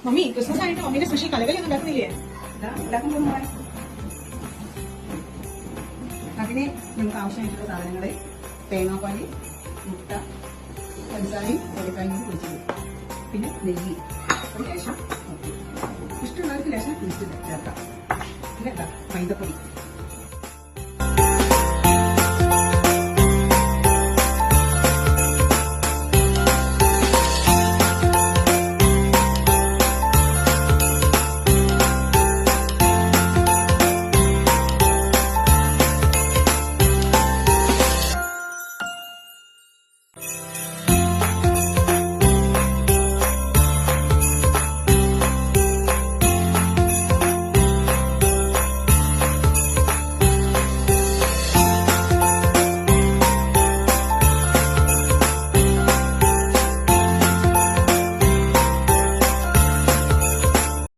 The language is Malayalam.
മമ്മി ക്രിസ്മസ് ആയിട്ട് മമ്മീന്റെ സ്പെഷ്യൽ കലകളി ഒന്നും ഉണ്ടാക്കുന്നില്ലേ? ഉണ്ടാക്കാൻ പോകുന്ന അതിന് നമുക്ക് ആവശ്യമായിട്ടുള്ള സാധനങ്ങൾ തേങ്ങാപ്പാല്, മുട്ട, പഞ്ചസാരയും ഏലക്കായും പൊടിച്ചത്, പിന്നെ നെയ്യ്, ഒരു ലേശം ഇഷ്ടമുള്ളവർക്ക് ലേശം ചേർക്കാം. പിന്നെ എന്താ മൈദപ്പൊടി